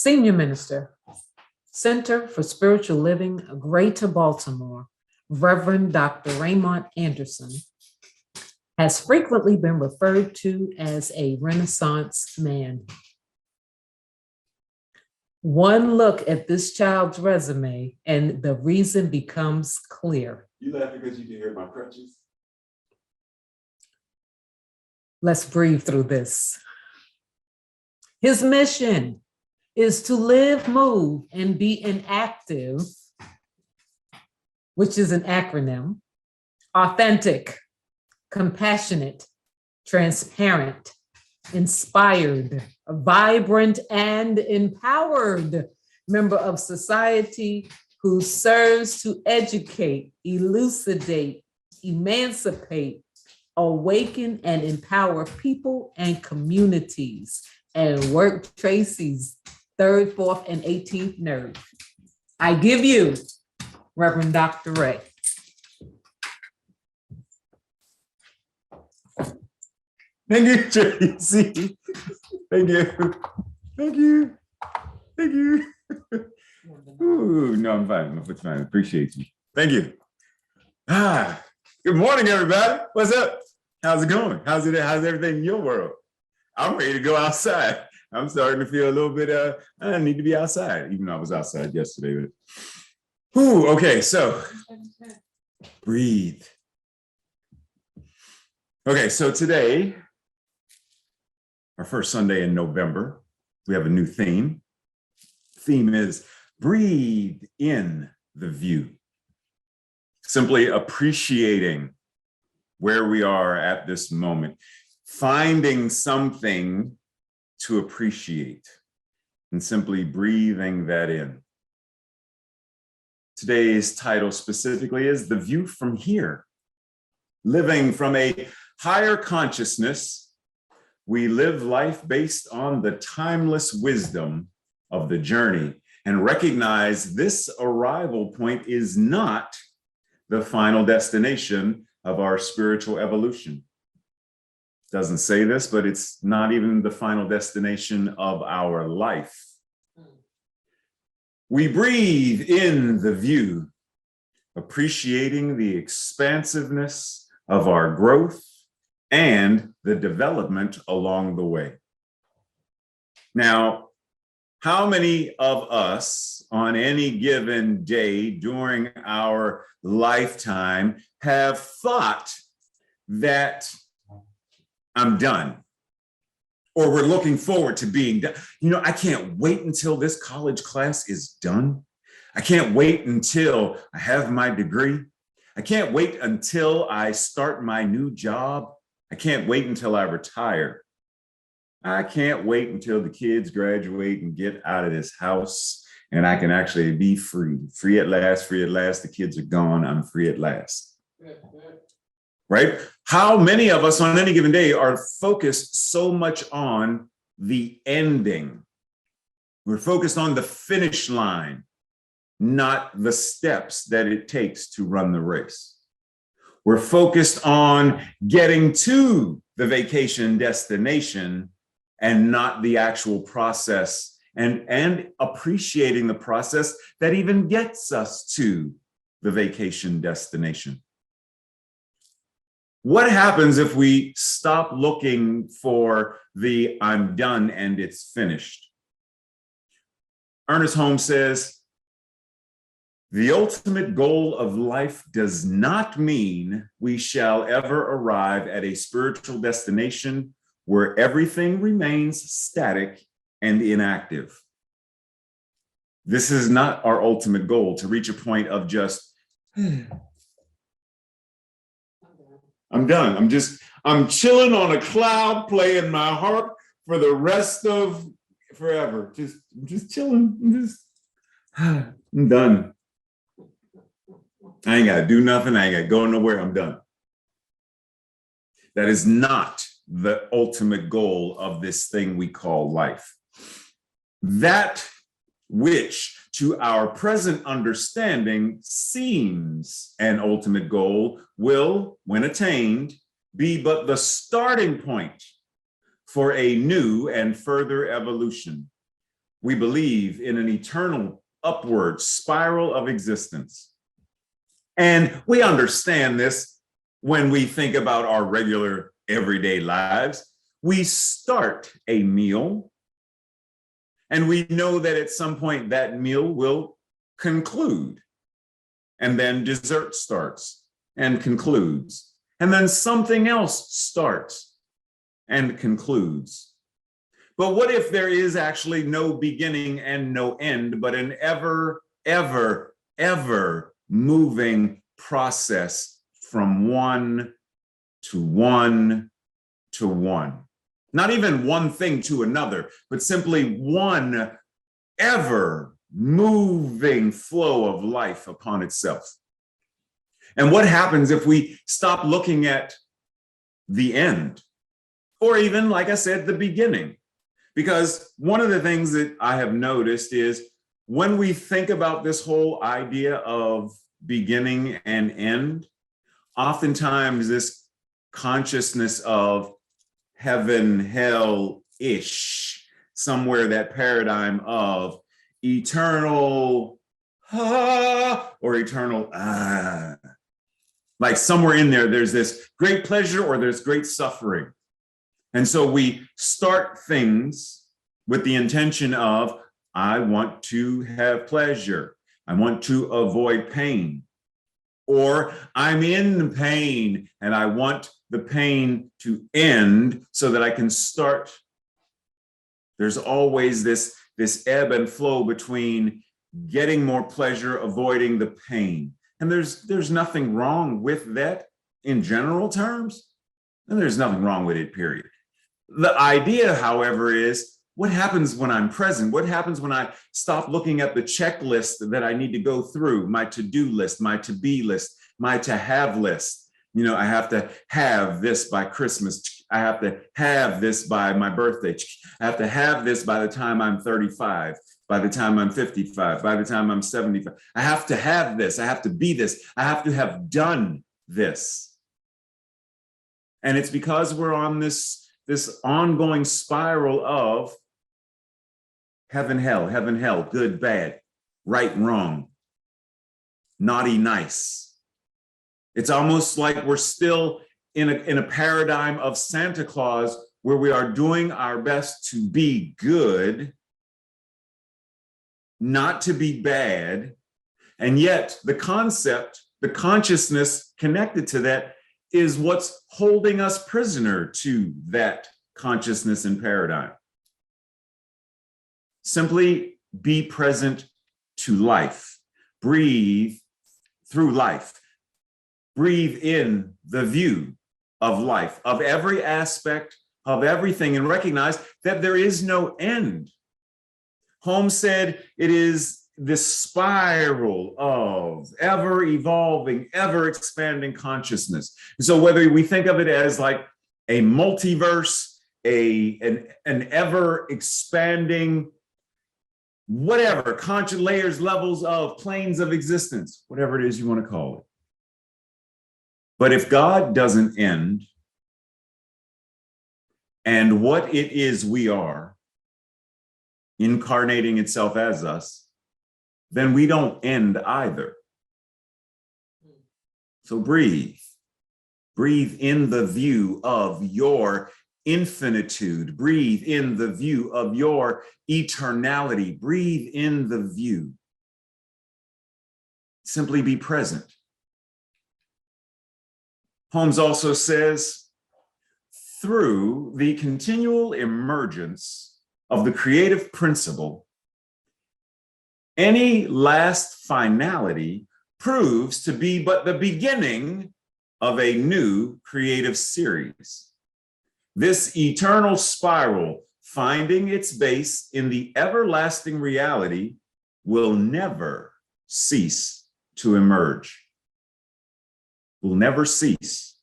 Senior Minister, Center for Spiritual Living, Greater Baltimore, Reverend Dr. Raymont Anderson, has frequently been referred to as a Renaissance man. One look at this child's resume and the reason becomes clear. You laughing because you can hear my crutches? Let's breathe through this. His mission is to live, move, and be inactive, which is an acronym, authentic, compassionate, transparent, inspired, vibrant, and empowered member of society who serves to educate, elucidate, emancipate, awaken, and empower people and communities, and work Tracy's 3rd, 4th, and 18th nerve. I give you Reverend Dr. Ray. Thank you, Tracy. Thank you. Thank you. Thank you. Ooh, no, I'm fine. It's fine. Appreciate you. Thank you. Good morning, everybody. What's up? How's it going? How's everything in your world? I'm ready to go outside. I'm starting to feel a little bit, I need to be outside, even though I was outside yesterday. But, okay, so breathe. Okay, so today, our first Sunday in November, we have a new theme. Theme is breathe in the view. Simply appreciating where we are at this moment, finding something to appreciate and simply breathing that in. Today's title specifically is The View from Here. Living from a higher consciousness, we live life based on the timeless wisdom of the journey and recognize this arrival point is not the final destination of our spiritual evolution. Doesn't say this, but it's not even the final destination of our life. We breathe in the view, appreciating the expansiveness of our growth and the development along the way. Now, how many of us on any given day during our lifetime have thought that I'm done, or we're looking forward to being done? You know, I can't wait until this college class is done. I can't wait until I have my degree. I can't wait until I start my new job. I can't wait until I retire. I can't wait until the kids graduate and get out of this house and I can actually be free. Free at last, free at last. The kids are gone. I'm free at last. Right? How many of us on any given day are focused so much on the ending? We're focused on the finish line, not the steps that it takes to run the race. We're focused on getting to the vacation destination and not the actual process, and appreciating the process that even gets us to the vacation destination. What happens if we stop looking for the I'm done and it's finished? Ernest Holmes says, the ultimate goal of life does not mean we shall ever arrive at a spiritual destination where everything remains static and inactive. This is not our ultimate goal, to reach a point of just, I'm done. I'm chilling on a cloud, playing my harp for the rest of forever. I'm just chilling. I'm done. I ain't got to do nothing. I ain't got to go nowhere. I'm done. That is not the ultimate goal of this thing we call life. That which to our present understanding seems an ultimate goal will, when attained, be but the starting point for a new and further evolution, we believe in an eternal upward spiral of existence. And we understand this when we think about our regular everyday lives. We start a meal, and we know that at some point that meal will conclude. And then dessert starts and concludes. And then something else starts and concludes. But what if there is actually no beginning and no end, but an ever, ever, ever moving process from one to one to one? Not even one thing to another, but simply one ever moving flow of life upon itself. And what happens if we stop looking at the end, or even, like I said, the beginning? Because one of the things that I have noticed is when we think about this whole idea of beginning and end, oftentimes this consciousness of heaven, hell-ish, somewhere that paradigm of eternal or eternal like somewhere in there, there's this great pleasure or there's great suffering. And so we start things with the intention of, I want to have pleasure. I want to avoid pain. Or I'm in pain and I want the pain to end so that I can start. There's always this ebb and flow between getting more pleasure, avoiding the pain. And there's nothing wrong with that in general terms. And there's nothing wrong with it, period. The idea, however, is what happens when I'm present? What happens when I stop looking at the checklist that I need to go through, my to-do list, my to-be list, my to-have list? You know, I have to have this by Christmas. I have to have this by my birthday. I have to have this by the time I'm 35, by the time I'm 55, by the time I'm 75. I have to have this. I have to be this. I have to have done this. And it's because we're on this ongoing spiral of heaven, hell, good, bad, right, wrong, naughty, nice. It's almost like we're still in a paradigm of Santa Claus where we are doing our best to be good, not to be bad. And yet the concept, the consciousness connected to that is what's holding us prisoner to that consciousness and paradigm. Simply be present to life. Breathe through life. Breathe in the view of life, of every aspect of everything, and recognize that there is no end. Holmes said it is this spiral of ever evolving, ever expanding consciousness. So whether we think of it as like a multiverse, an ever expanding, whatever, conscious layers, levels of planes of existence, whatever it is you want to call it. But if God doesn't end, and what it is we are, incarnating itself as us, then we don't end either. So breathe. Breathe in the view of your infinitude. Breathe in the view of your eternality. Breathe in the view. Simply be present. Holmes also says, through the continual emergence of the creative principle, any last finality proves to be but the beginning of a new creative series. This eternal spiral, finding its base in the everlasting reality, will never cease to emerge. Will never cease.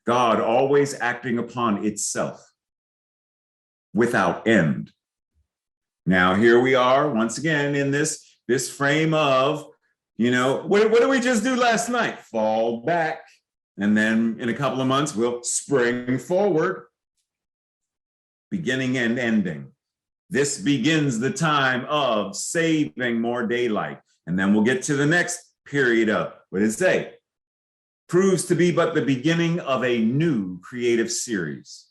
God always acting upon itself without end. Now, here we are once again in this frame of, what did we just do last night? Fall back. And then in a couple of months, we'll spring forward, beginning and ending. This begins the time of saving more daylight. And then we'll get to the next period of, what does it say? Proves to be but the beginning of a new creative series.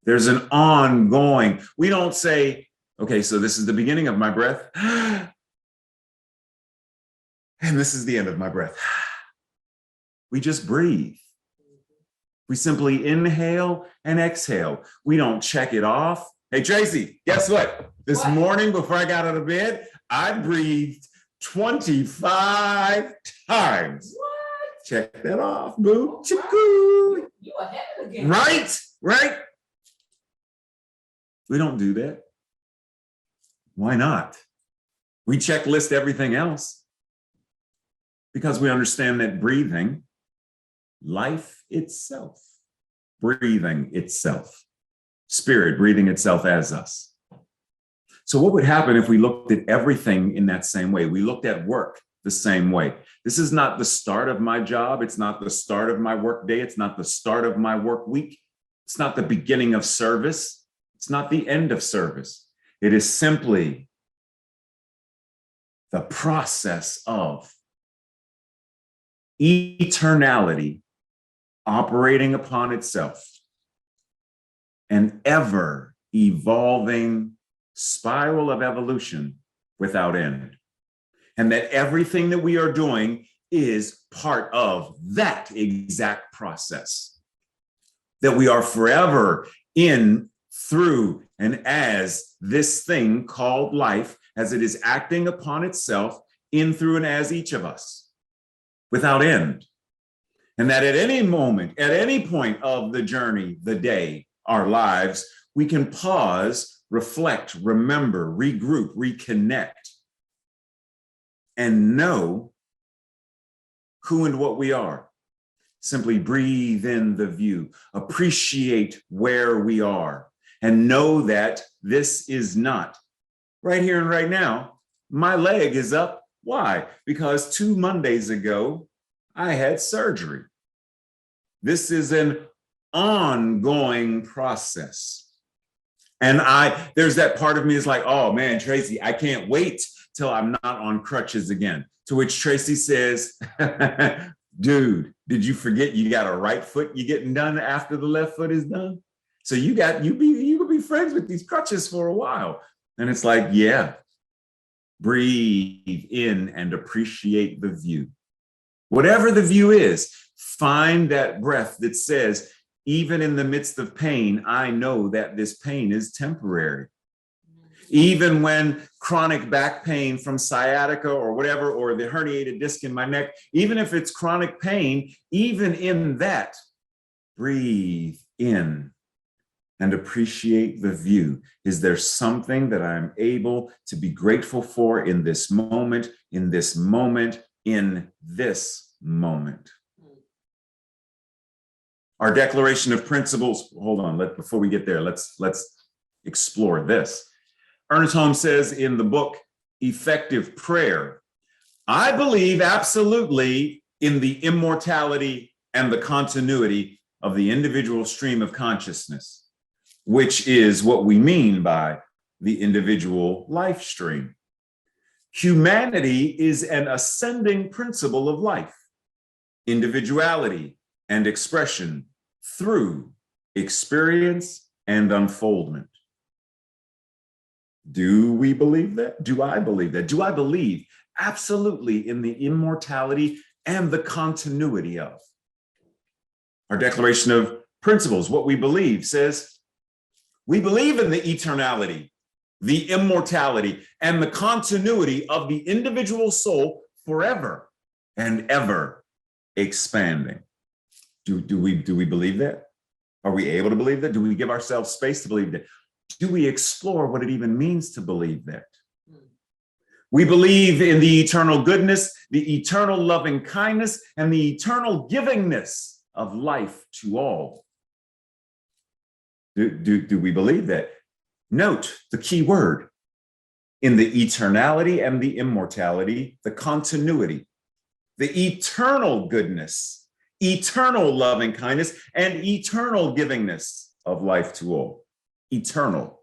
There's an ongoing, we don't say, okay, so this is the beginning of my breath, and this is the end of my breath. We just breathe. We simply inhale and exhale. We don't check it off. Hey, Tracy, guess what? This morning before I got out of bed, I breathed 25 times. What? Check that off, boo. Right. You ahead of the game. Right? We don't do that. Why not? We checklist everything else because we understand that breathing, life itself, breathing itself, spirit breathing itself as us. So what would happen if we looked at everything in that same way? We looked at work the same way. This is not the start of my job. It's not the start of my work day. It's not the start of my work week. It's not the beginning of service. It's not the end of service. It is simply the process of eternality operating upon itself, an ever evolving spiral of evolution without end. And that everything that we are doing is part of that exact process. That we are forever in, through, and as this thing called life, as it is acting upon itself in, through, and as each of us, without end. And that at any moment, at any point of the journey, the day, our lives, we can pause, reflect, remember, regroup, reconnect, and know who and what we are. Simply breathe in the view, appreciate where we are, and know that this is not right here and right now. My leg is up. Why? Because 2 Mondays ago, I had surgery. This is an ongoing process. And there's that part of me is like, oh man, Tracy, I can't wait till I'm not on crutches again. To which Tracy says, dude, did you forget you got a right foot you're getting done after the left foot is done? So you could be friends with these crutches for a while. And it's like, yeah, breathe in and appreciate the view. Whatever the view is, find that breath that says, even in the midst of pain, I know that this pain is temporary. Even when chronic back pain from sciatica or whatever, or the herniated disc in my neck, even if it's chronic pain, even in that, breathe in and appreciate the view. Is there something that I'm able to be grateful for in this moment, in this moment, in this moment? Our declaration of principles, hold on, before we get there, let's explore this. Ernest Holmes says in the book, Effective Prayer, I believe absolutely in the immortality and the continuity of the individual stream of consciousness, which is what we mean by the individual life stream. Humanity is an ascending principle of life, individuality and expression through experience and unfoldment. Do we believe that? Do I believe that? Do I believe absolutely in the immortality and the continuity of? Our declaration of principles, what we believe, says we believe in the eternality, the immortality, and the continuity of the individual soul forever and ever expanding. Do we believe that? Are we able to believe that? Do we give ourselves space to believe that? Do we explore what it even means to believe that? We believe in the eternal goodness, the eternal loving kindness, and the eternal givingness of life to all. Do we believe that? Note the key word in the eternality and the immortality, the continuity, the eternal goodness, eternal loving kindness, and eternal givingness of life to all. Eternal.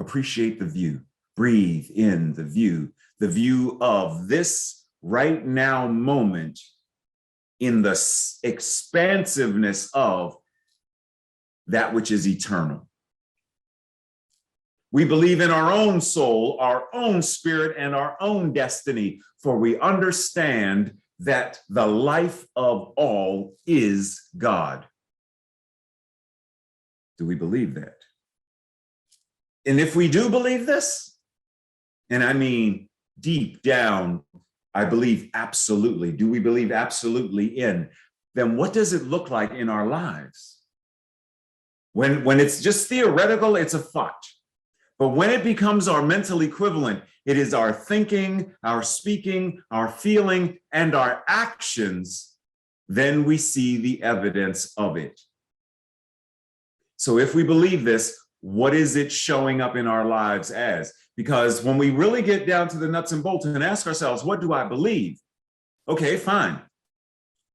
Appreciate the view. Breathe in the view of this right now moment in the expansiveness of that which is eternal. We believe in our own soul, our own spirit, and our own destiny, for we understand that the life of all is God. Do we believe that? And if we do believe this, and I mean deep down, I believe absolutely. Do we believe absolutely in? Then what does it look like in our lives? When it's just theoretical, it's a thought. But when it becomes our mental equivalent, it is our thinking, our speaking, our feeling, and our actions, then we see the evidence of it. So if we believe this, what is it showing up in our lives as? Because when we really get down to the nuts and bolts and ask ourselves, what do I believe? Okay, fine.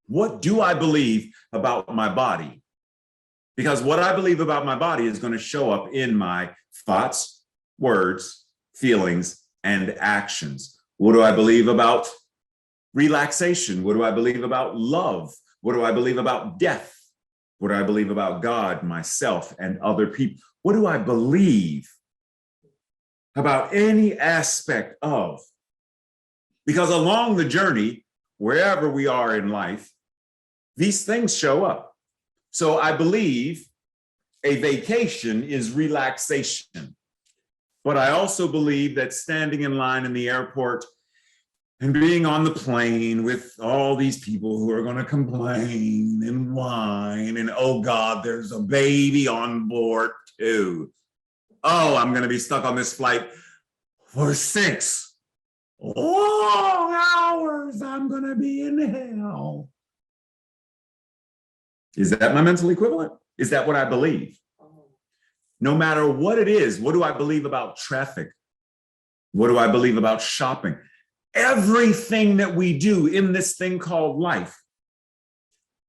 What do I believe about my body? Because what I believe about my body is going to show up in my thoughts, words, feelings, and actions. What do I believe about relaxation? What do I believe about love? What do I believe about death? What do I believe about God, myself, and other people? What do I believe about any aspect of? Because along the journey, wherever we are in life, these things show up. So I believe a vacation is relaxation. But I also believe that standing in line in the airport and being on the plane with all these people who are going to complain and whine and, oh God, there's a baby on board too. Oh, I'm going to be stuck on this flight for 6 long hours. I'm going to be in hell. Is that my mental equivalent? Is that what I believe? No matter what it is, what do I believe about traffic? What do I believe about shopping? Everything that we do in this thing called life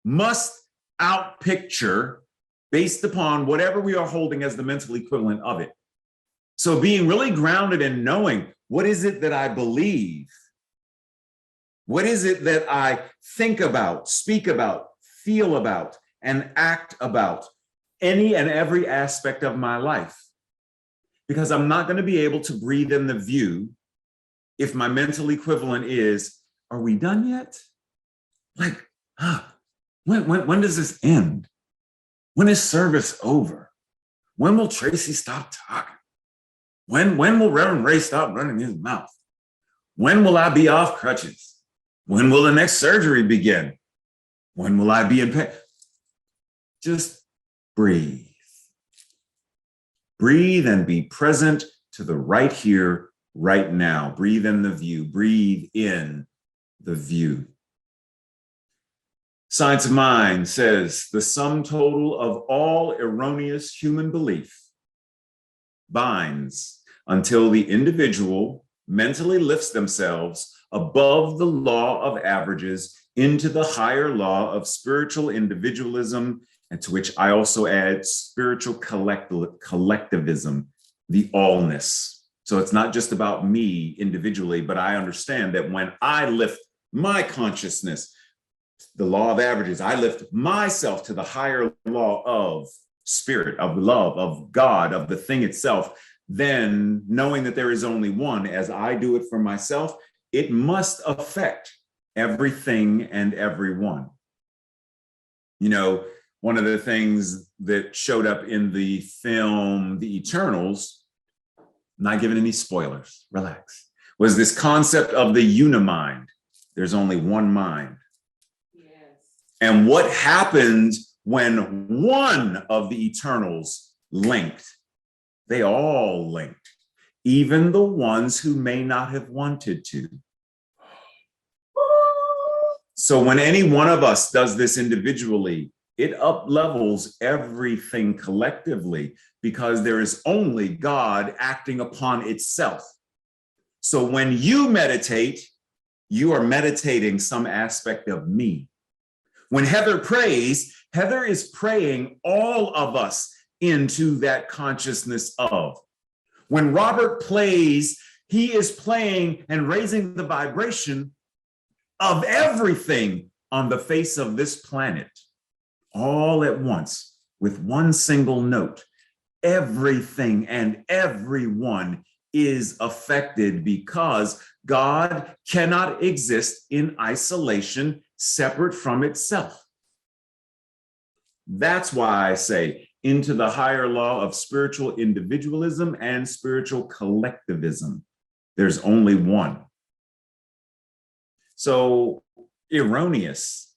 must outpicture based upon whatever we are holding as the mental equivalent of it. So being really grounded in knowing, what is it that I believe? What is it that I think about, speak about, feel about, and act about any and every aspect of my life? Because I'm not going to be able to breathe in the view if my mental equivalent is, are we done yet? Like, when does this end? When is service over? When will Tracy stop talking? When will Reverend Ray stop running his mouth? When will I be off crutches? When will the next surgery begin? When will I be in pain? Just breathe. Breathe and be present to the right here, right now. Breathe in the view. Breathe in the view. Science of Mind says the sum total of all erroneous human belief binds until the individual mentally lifts themselves above the law of averages into the higher law of spiritual individualism, and to which I also add spiritual collectivism, the allness. So it's not just about me individually, but I understand that when I lift my consciousness, the law of averages, I lift myself to the higher law of spirit, of love, of God, of the thing itself, then knowing that there is only one, as I do it for myself, it must affect everything and everyone. You know, one of the things that showed up in the film, The Eternals, not giving any spoilers, relax, was this concept of the unimind. There's only one mind. Yes. And what happened when one of the Eternals linked? They all linked, even the ones who may not have wanted to. So when any one of us does this individually, it up-levels everything collectively because there is only God acting upon itself. So when you meditate, you are meditating some aspect of me. When Heather prays, Heather is praying all of us into that consciousness of. When Robert plays, he is playing and raising the vibration of everything on the face of this planet, all at once, with one single note. Everything and everyone is affected because God cannot exist in isolation, separate from itself. That's why I say into the higher law of spiritual individualism and spiritual collectivism. There's only one. So erroneous.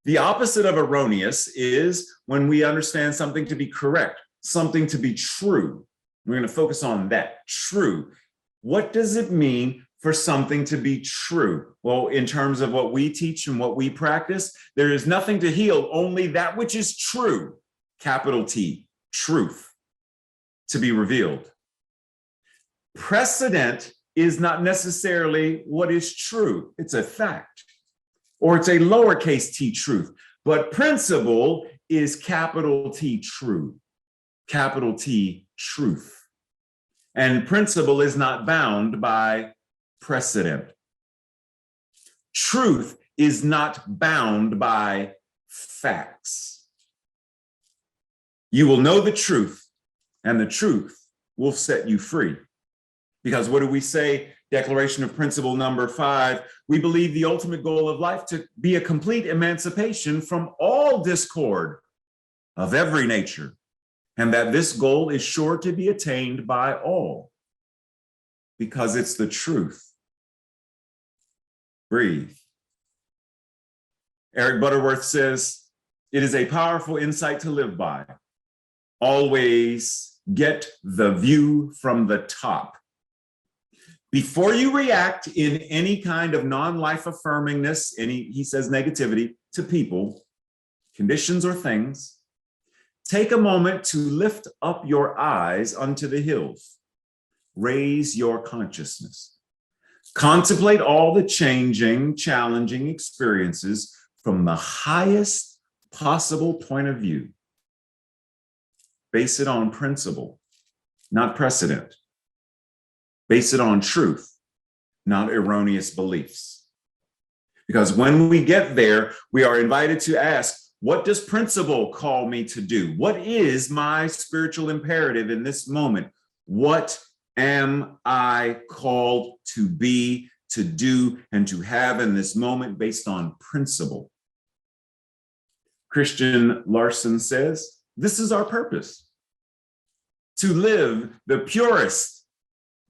The opposite of erroneous is when we understand something to be correct, something to be true. We're going to focus on that. True. What does it mean for something to be true? Well, in terms of what we teach and what we practice, there is nothing to heal, only that which is true. Capital T, truth, to be revealed. Precedent is not necessarily what is true. It's a fact, or it's a lowercase t truth. But principle is capital T true, capital T truth. And principle is not bound by precedent. Truth is not bound by facts. You will know the truth, and the truth will set you free. Because what do we say? Declaration of Principle number 5, we believe the ultimate goal of life to be a complete emancipation from all discord of every nature, and that this goal is sure to be attained by all, because it's the truth. Breathe. Eric Butterworth says, it is a powerful insight to live by. Always get the view from the top. Before you react in any kind of non-life affirmingness, he says negativity to people, conditions, or things, take a moment to lift up your eyes unto the hills. Raise your consciousness. Contemplate all the changing, challenging experiences from the highest possible point of view. Base it on principle, not precedent. Base it on truth, not erroneous beliefs. Because when we get there, we are invited to ask, what does principle call me to do? What is my spiritual imperative in this moment? What am I called to be, to do, and to have in this moment based on principle? Christian Larson says, this is our purpose: to live the purest,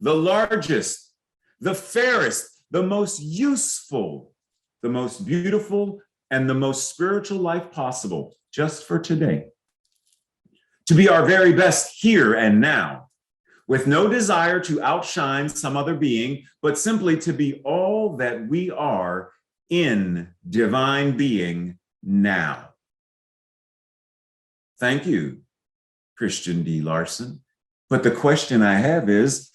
the largest, the fairest, the most useful, the most beautiful, and the most spiritual life possible, just for today. To be our very best here and now, with no desire to outshine some other being, but simply to be all that we are in divine being now. Thank you, Christian D. Larson. But the question I have is,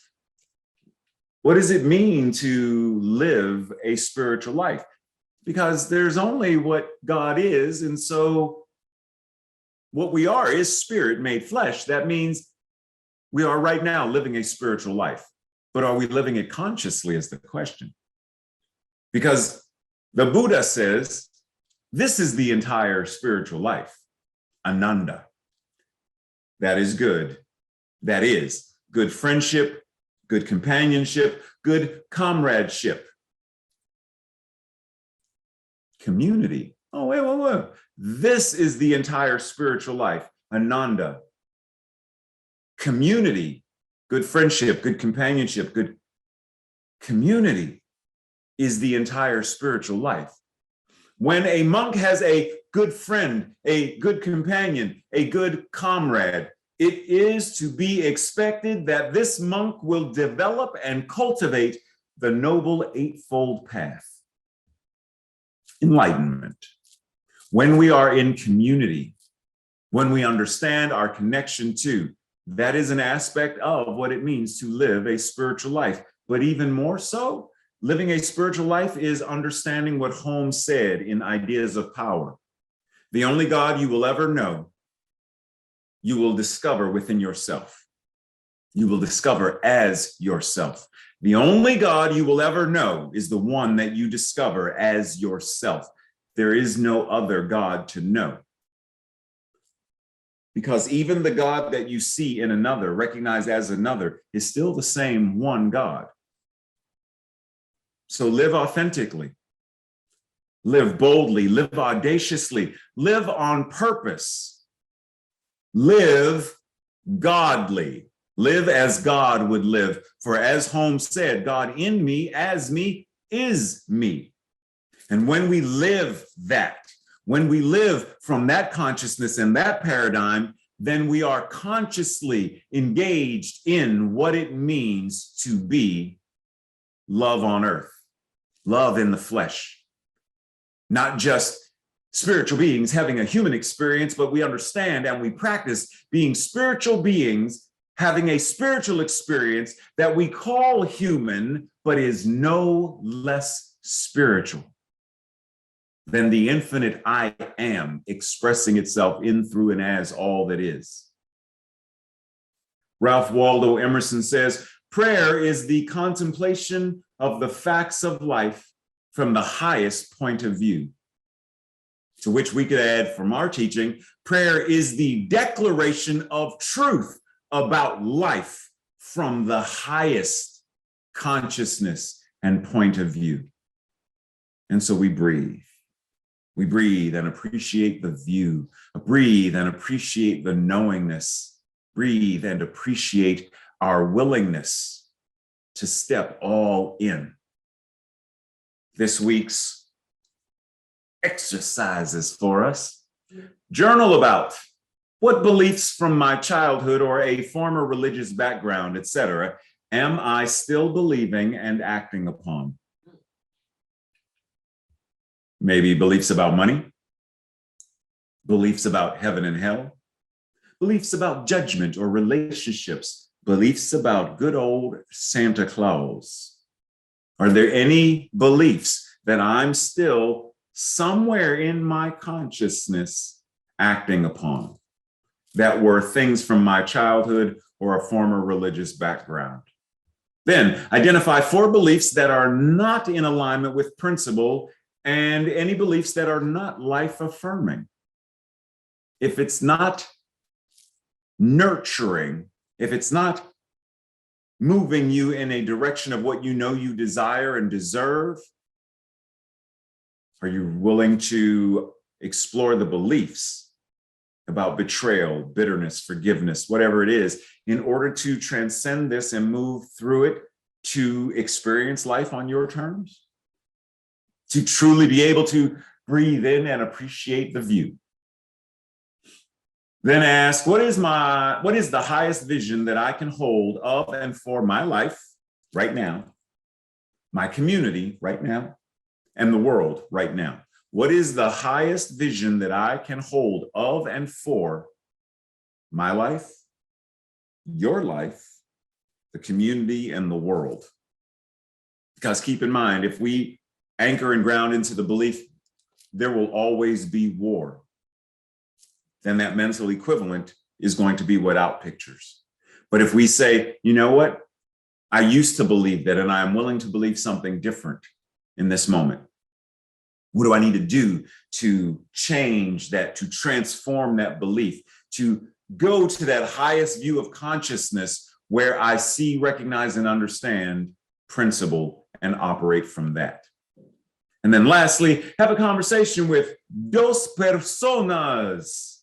what does it mean to live a spiritual life? Because there's only what God is, and so what we are is spirit made flesh. That means we are right now living a spiritual life, but are we living it consciously is the question. Because the Buddha says, this is the entire spiritual life, Ananda. That is good. That is good friendship, good companionship, good comradeship. Community. Oh, wait. This is the entire spiritual life, Ananda. Community, good friendship, good companionship, good community is the entire spiritual life. When a monk has a good friend, a good companion, a good comrade, it is to be expected that this monk will develop and cultivate the noble eightfold path. Enlightenment. When we are in community, when we understand our connection to, that is an aspect of what it means to live a spiritual life. But even more so, living a spiritual life is understanding what Holmes said in Ideas of Power. The only God you will ever know, you will discover within yourself. you will discover as yourself. The only God you will ever know is the one that you discover as yourself. There is no other God to know. Because even the God that you see in another, recognize as another, is still the same one God. So live authentically, live boldly, live audaciously, live on purpose, live godly, live as God would live. For as Holmes said, God in me, as me, is me. And when we live that, when we live from that consciousness and that paradigm, then we are consciously engaged in what it means to be love on earth, love in the flesh. Not just spiritual beings having a human experience, but we understand and we practice being spiritual beings, having a spiritual experience that we call human, but is no less spiritual than the infinite I am expressing itself in, through, and as all that is. Ralph Waldo Emerson says, prayer is the contemplation of the facts of life from the highest point of view. To which we could add from our teaching, prayer is the declaration of truth about life from the highest consciousness and point of view. And so we breathe. We breathe and appreciate the view, breathe and appreciate the knowingness, breathe and appreciate our willingness to step all in. This week's exercises for us. Journal about what beliefs from my childhood or a former religious background, etc., am I still believing and acting upon? Maybe beliefs about money, beliefs about heaven and hell, beliefs about judgment or relationships, beliefs about good old Santa Claus. Are there any beliefs that I'm still somewhere in my consciousness acting upon that were things from my childhood or a former religious background? Then identify 4 beliefs that are not in alignment with principle and any beliefs that are not life-affirming. If it's not nurturing, if it's not moving you in a direction of what you know you desire and deserve, are you willing to explore the beliefs about betrayal, bitterness, forgiveness, whatever it is, in order to transcend this and move through it to experience life on your terms? To truly be able to breathe in and appreciate the view. Then ask, what is the highest vision that I can hold of and for my life right now, my community right now, and the world right now? What is the highest vision that I can hold of and for my life, your life, the community, and the world? Because keep in mind, if we anchor and ground into the belief there will always be war, then that mental equivalent is going to be without pictures. But if we say, you know what, I used to believe that, and I am willing to believe something different in this moment. What do I need to do to change that, to transform that belief, to go to that highest view of consciousness where I see, recognize, and understand principle and operate from that? And then lastly, have a conversation with dos personas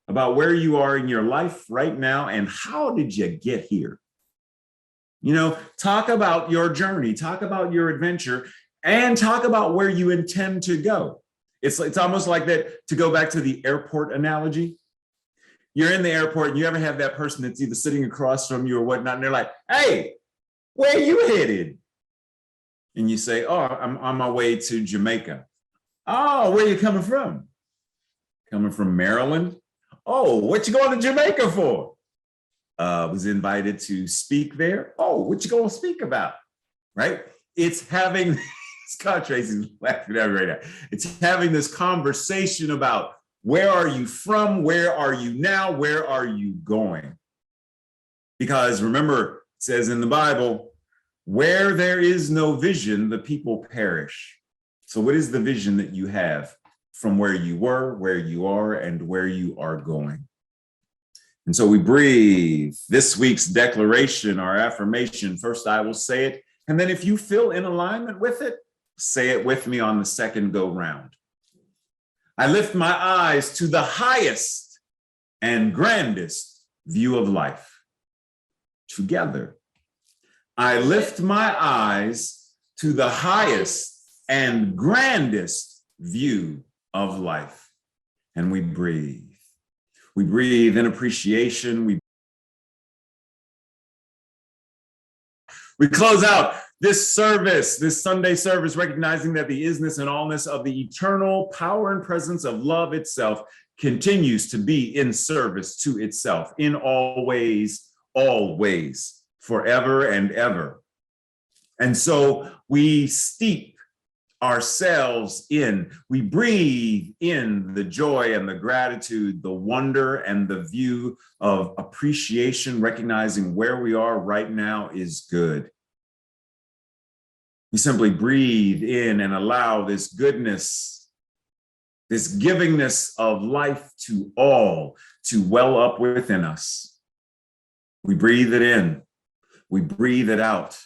about where you are in your life right now and how did you get here? You know, talk about your journey, talk about your adventure, and talk about where you intend to go. It's almost like that, to go back to the airport analogy. You're in the airport and you ever have that person that's either sitting across from you or whatnot, and they're like, hey, where are you headed? And you say, oh, I'm on my way to Jamaica. Oh, where are you coming from? Coming from Maryland. Oh, what you going to Jamaica for? Was invited to speak there. Oh, what you going to speak about? Right? It's having, Scott Tracy's laughing at me right now. It's having this conversation about where are you from? Where are you now? Where are you going? Because remember, it says in the Bible, where there is no vision, the people perish. So what is the vision that you have from where you were, where you are, and where you are going? And so we breathe this week's declaration, our affirmation. First, I will say it. And then if you feel in alignment with it, say it with me on the second go round. I lift my eyes to the highest and grandest view of life. Together, I lift my eyes to the highest and grandest view of life. And we breathe. We breathe in appreciation. We close out this service, this Sunday service, recognizing that the isness and allness of the eternal power and presence of love itself continues to be in service to itself in all ways, always, forever and ever. And so we steep ourselves in, we breathe in the joy and the gratitude, the wonder and the view of appreciation, recognizing where we are right now is good. We simply breathe in and allow this goodness, this givingness of life to all to well up within us. We breathe it in, we breathe it out.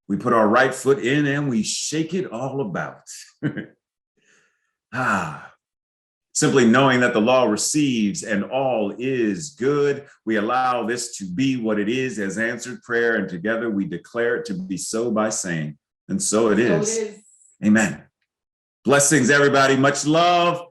We put our right foot in and we shake it all about. Simply knowing that the law receives and all is good. We allow this to be what it is as answered prayer, and together we declare it to be so by saying, and so it is. Amen. Blessings, everybody. Much love.